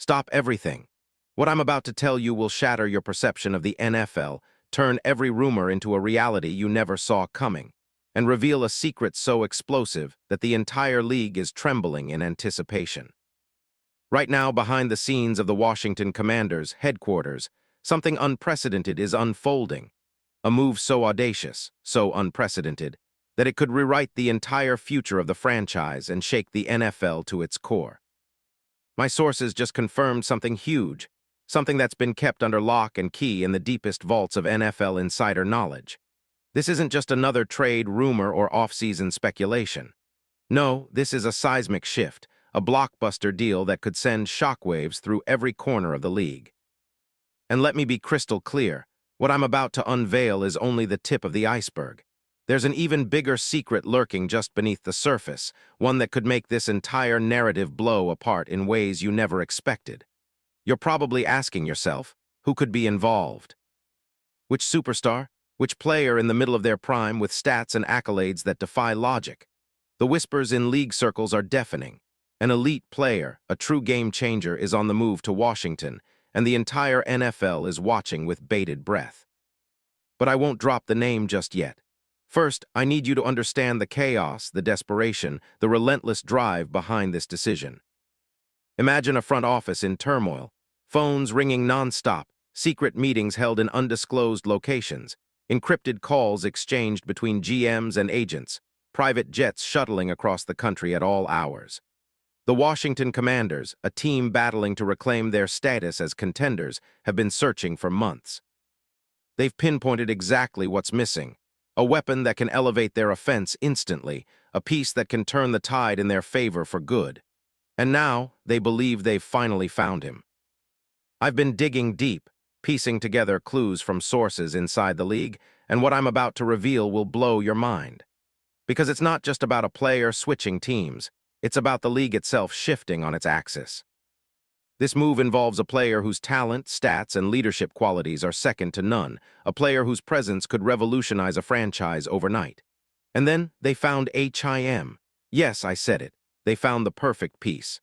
Stop everything. What I'm about to tell you will shatter your perception of the NFL, turn every rumor into a reality you never saw coming, and reveal a secret so explosive that the entire league is trembling in anticipation. Right now, behind the scenes of the Washington Commanders' headquarters, something unprecedented is unfolding. A move so audacious, so unprecedented, that it could rewrite the entire future of the franchise and shake the NFL to its core. My sources just confirmed something huge, something that's been kept under lock and key in the deepest vaults of NFL insider knowledge. This isn't just another trade rumor or off-season speculation. No, this is a seismic shift, a blockbuster deal that could send shockwaves through every corner of the league. And let me be crystal clear, what I'm about to unveil is only the tip of the iceberg. There's an even bigger secret lurking just beneath the surface, one that could make this entire narrative blow apart in ways you never expected. You're probably asking yourself, who could be involved? Which superstar? Which player in the middle of their prime with stats and accolades that defy logic? The whispers in league circles are deafening. An elite player, a true game changer, is on the move to Washington, and the entire NFL is watching with bated breath. But I won't drop the name just yet. First, I need you to understand the chaos, the desperation, the relentless drive behind this decision. Imagine a front office in turmoil, phones ringing non-stop, secret meetings held in undisclosed locations, encrypted calls exchanged between GMs and agents, private jets shuttling across the country at all hours. The Washington Commanders, a team battling to reclaim their status as contenders, have been searching for months. They've pinpointed exactly what's missing, a weapon that can elevate their offense instantly, a piece that can turn the tide in their favor for good. And now, they believe they've finally found him. I've been digging deep, piecing together clues from sources inside the league, and what I'm about to reveal will blow your mind. Because it's not just about a player switching teams, it's about the league itself shifting on its axis. This move involves a player whose talent, stats, and leadership qualities are second to none, a player whose presence could revolutionize a franchise overnight. And then they found him. Yes, I said it. They found the perfect piece.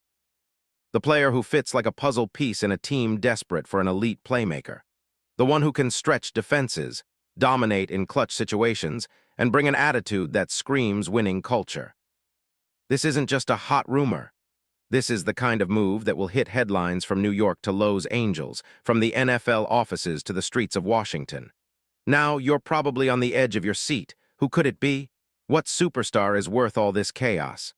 The player who fits like a puzzle piece in a team desperate for an elite playmaker. The one who can stretch defenses, dominate in clutch situations, and bring an attitude that screams winning culture. This isn't just a hot rumor. This is the kind of move that will hit headlines from New York to Los Angeles, from the NFL offices to the streets of Washington. Now you're probably on the edge of your seat. Who could it be? What superstar is worth all this chaos?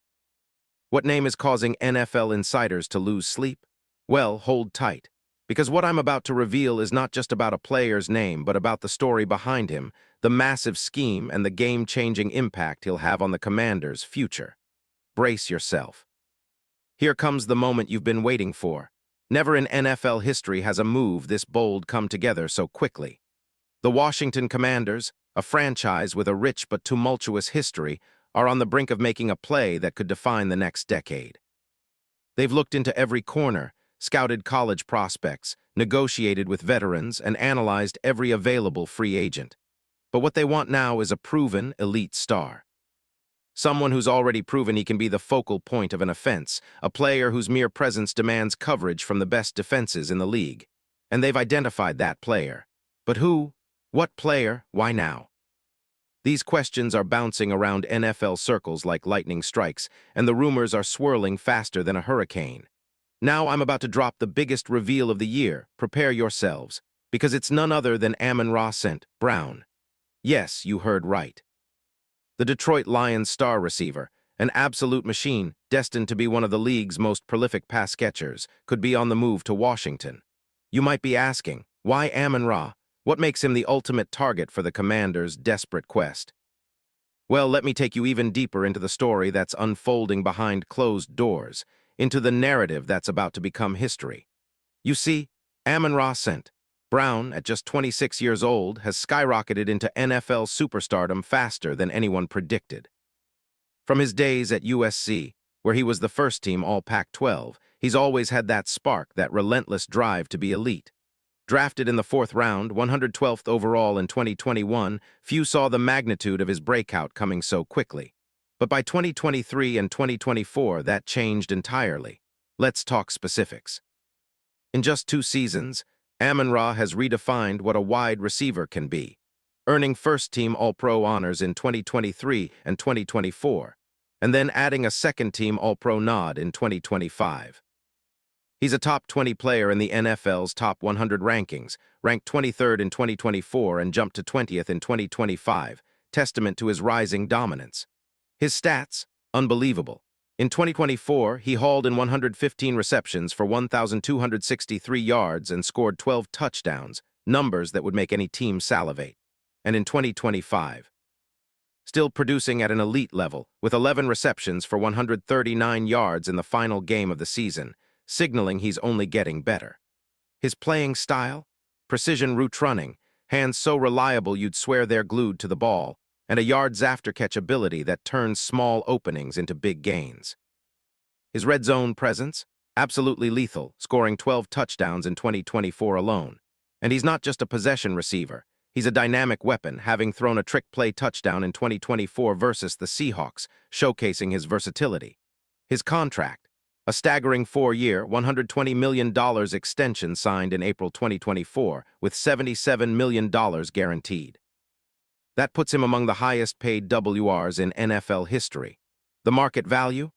What name is causing NFL insiders to lose sleep? Well, hold tight, because what I'm about to reveal is not just about a player's name, but about the story behind him, the massive scheme, and the game-changing impact he'll have on the Commanders' future. Brace yourself. Here comes the moment you've been waiting for. Never in NFL history has a move this bold come together so quickly. The Washington Commanders, a franchise with a rich but tumultuous history, are on the brink of making a play that could define the next decade. They've looked into every corner, scouted college prospects, negotiated with veterans, and analyzed every available free agent. But what they want now is a proven elite star. Someone who's already proven he can be the focal point of an offense, a player whose mere presence demands coverage from the best defenses in the league. And they've identified that player. But who? What player? Why now? These questions are bouncing around NFL circles like lightning strikes, and the rumors are swirling faster than a hurricane. Now I'm about to drop the biggest reveal of the year. Prepare yourselves, because it's none other than Amon-Ra St. Brown. Yes, you heard right. The Detroit Lions star receiver, an absolute machine destined to be one of the league's most prolific pass catchers, could be on the move to Washington. You might be asking, why Amon-Ra? What makes him the ultimate target for the Commanders' desperate quest? Well, let me take you even deeper into the story that's unfolding behind closed doors, into the narrative that's about to become history. You see, Amon-Ra St. Brown, at just 26 years old, has skyrocketed into NFL superstardom faster than anyone predicted. From his days at USC, where he was the first-team All-Pac-12, he's always had that spark, that relentless drive to be elite. Drafted in the 4th round, 112th overall in 2021, few saw the magnitude of his breakout coming so quickly. But by 2023 and 2024, that changed entirely. Let's talk specifics. In just 2 seasons, Amon-Ra has redefined what a wide receiver can be, earning first-team All-Pro honors in 2023 and 2024, and then adding a second-team All-Pro nod in 2025. He's a top 20 player in the NFL's top 100 rankings, ranked 23rd in 2024 and jumped to 20th in 2025, testament to his rising dominance. His stats, unbelievable. In 2024, he hauled in 115 receptions for 1,263 yards and scored 12 touchdowns, numbers that would make any team salivate. And in 2025, still producing at an elite level, with 11 receptions for 139 yards in the final game of the season, signaling he's only getting better. His playing style? Precision route running, hands so reliable you'd swear they're glued to the ball, and a yards after-catch ability that turns small openings into big gains. His red zone presence? Absolutely lethal, scoring 12 touchdowns in 2024 alone. And he's not just a possession receiver. He's a dynamic weapon, having thrown a trick play touchdown in 2024 versus the Seahawks, showcasing his versatility. His contract? A staggering 4-year, $120 million extension signed in April 2024, with $77 million guaranteed. That puts him among the highest-paid WRs in NFL history. The market value?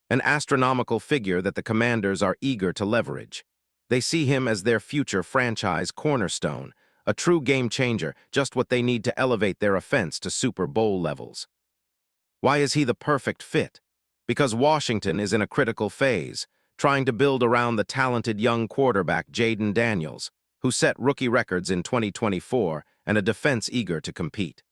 An astronomical figure that the Commanders are eager to leverage. They see him as their future franchise cornerstone, a true game-changer, just what they need to elevate their offense to Super Bowl levels. Why is he the perfect fit? Because Washington is in a critical phase, trying to build around the talented young quarterback Jayden Daniels, who set rookie records in 2024 and a defense eager to compete.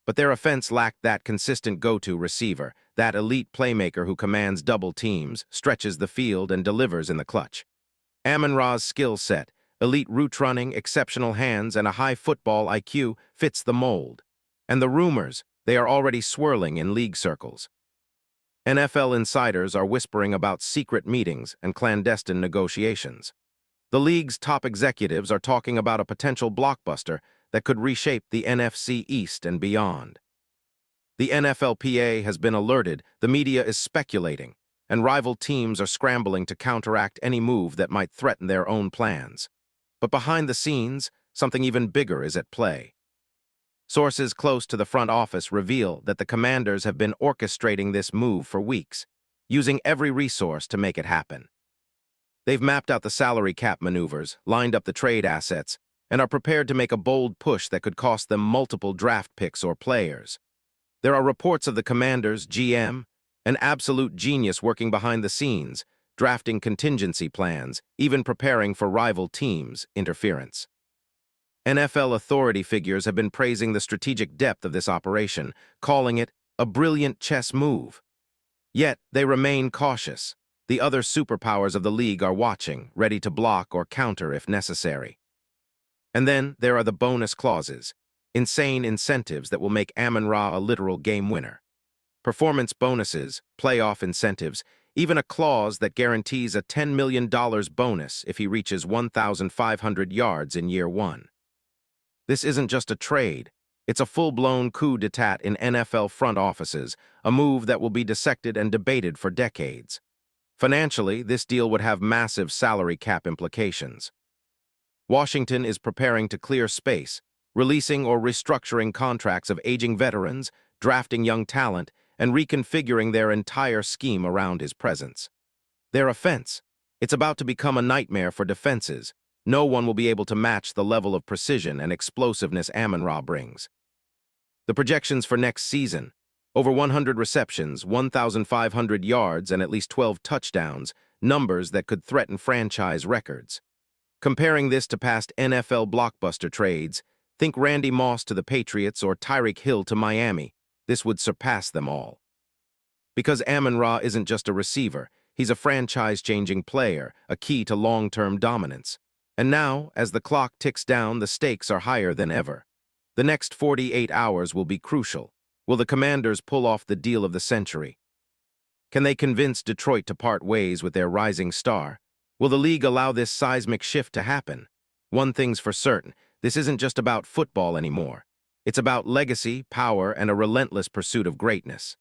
But their offense lacked that consistent go-to receiver, that elite playmaker who commands double teams, stretches the field, and delivers in the clutch. Amon-Ra's skill set, elite route running, exceptional hands, and a high football IQ fits the mold. And the rumors, they are already swirling in league circles. NFL insiders are whispering about secret meetings and clandestine negotiations. The league's top executives are talking about a potential blockbuster that could reshape the NFC East and beyond. The NFLPA has been alerted, the media is speculating, and rival teams are scrambling to counteract any move that might threaten their own plans. But behind the scenes, something even bigger is at play. Sources close to the front office reveal that the Commanders have been orchestrating this move for weeks, using every resource to make it happen. They've mapped out the salary cap maneuvers, lined up the trade assets, and are prepared to make a bold push that could cost them multiple draft picks or players. There are reports of the Commanders' GM, an absolute genius working behind the scenes, drafting contingency plans, even preparing for rival teams' interference. NFL authority figures have been praising the strategic depth of this operation, calling it a brilliant chess move. Yet, they remain cautious. The other superpowers of the league are watching, ready to block or counter if necessary. And then there are the bonus clauses, insane incentives that will make Amon-Ra a literal game winner. Performance bonuses, playoff incentives, even a clause that guarantees a $10 million bonus if he reaches 1,500 yards in year one. This isn't just a trade, it's a full-blown coup d'etat in NFL front offices, a move that will be dissected and debated for decades. Financially, this deal would have massive salary cap implications. Washington is preparing to clear space, releasing or restructuring contracts of aging veterans, drafting young talent, and reconfiguring their entire scheme around his presence. Their offense, it's about to become a nightmare for defenses. No one will be able to match the level of precision and explosiveness Amon-Ra brings. The projections for next season, over 100 receptions, 1,500 yards, and at least 12 touchdowns, numbers that could threaten franchise records. Comparing this to past NFL blockbuster trades, think Randy Moss to the Patriots or Tyreek Hill to Miami, this would surpass them all. Because Amon-Ra isn't just a receiver, he's a franchise-changing player, a key to long-term dominance. And now, as the clock ticks down, the stakes are higher than ever. The next 48 hours will be crucial. Will the Commanders pull off the deal of the century? Can they convince Detroit to part ways with their rising star? Will the league allow this seismic shift to happen? One thing's for certain, this isn't just about football anymore. It's about legacy, power, and a relentless pursuit of greatness.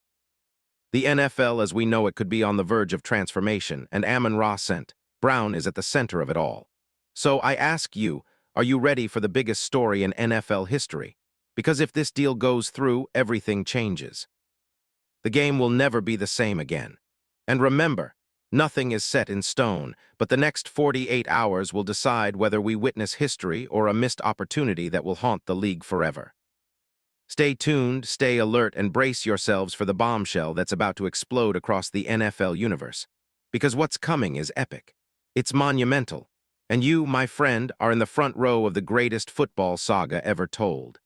The NFL as we know it could be on the verge of transformation, and Amon-Ra sent Brown is at the center of it all. So I ask you, are you ready for the biggest story in NFL history? Because if this deal goes through, everything changes. The game will never be the same again. And remember, nothing is set in stone, but the next 48 hours will decide whether we witness history or a missed opportunity that will haunt the league forever. Stay tuned, stay alert, and brace yourselves for the bombshell that's about to explode across the NFL universe. Because what's coming is epic. It's monumental. And you, my friend, are in the front row of the greatest football saga ever told.